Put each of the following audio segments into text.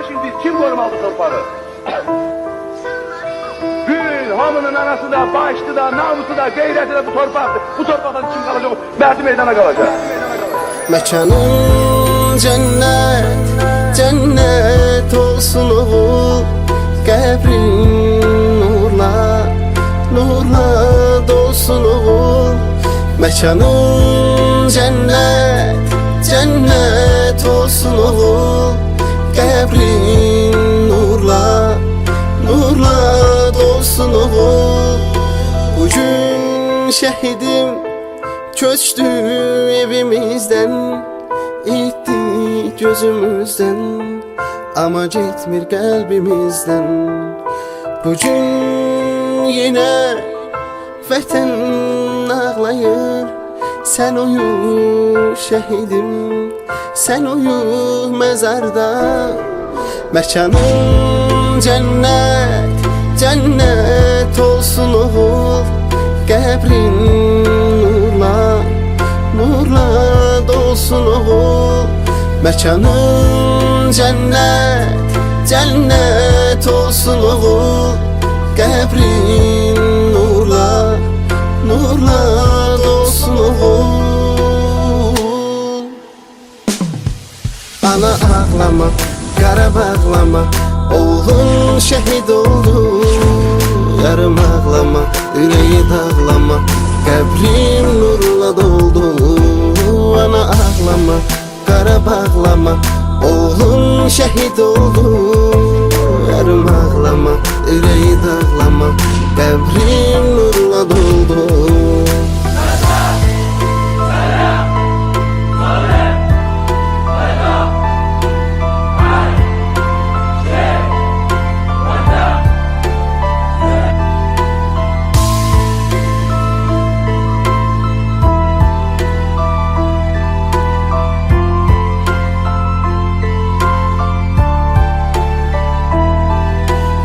şimdi kim korumalı torpağı? Gül, hamının anası da, başlı da, namusu da, gayreti de bu torpaktı. Bu torpaktan kim kalacak? Merdi meydana kalacak. Mekanın cennet, cennet olsun oğul. Qəbrin nurla, nurla dolsun oğul. Mekanın cennet, cennet olsun oğul. Qəbrin nurla, nurla dolsun oğul. Bugün şehidim köçtü evimizden, itti gözümüzden, ama gitmir kalbimizden. Bugün yine vətən ağlayır. Sen uyu şehidim, sen uyu mezarda. Mekanın cennet, cennet olsun oğul. Qəbrin nurla, nurla dolsun oğul. Mekanın cennet, cennet olsun oğul. Qəbrin nurla, nurla dolsun oğul. Ana ağlama, qara bağlama, oğlun şehit oldu. Yarım ağlama, yüreği dağlama, qəbrin nurla doldu. Ana ağlama, qara bağlama, oğlun şehit oldu. Yarım ağlama, yüreği dağlama, qəbrin nurla doldu.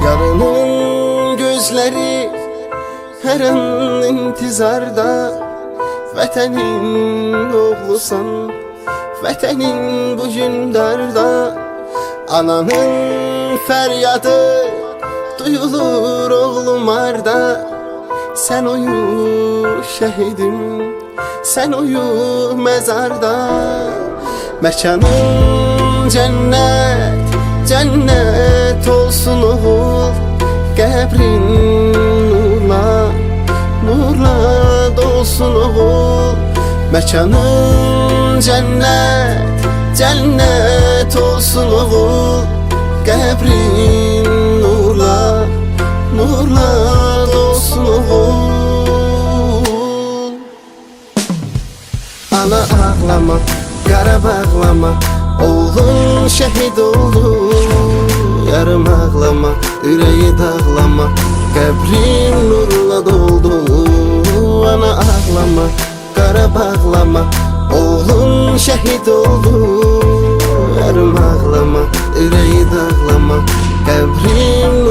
Yarının gözleri her an intizarda. Vətənin oğlusan, vətənin bugün darda. Ananın fəryadı duyulur oğlum arda. Sen uyu şehidim, sen uyu mezarda. Mekanın cennet, cennet olsun oğul. Qəbrin nurla, nurla dolsun oğul. Mekanın cennet, cennet olsun oğul. Qəbrin nurla, nurla dolsun oğul. Ana ağlama, qara bağlama, oğlun şehit oldu. Yarım ağlama, yüreği dağlama, qəbrin nurla doldu. Ana ağlama, qara bağlama, oğlun şehit oldu. Yarım ağlama, yüreği dağlama, qəbrin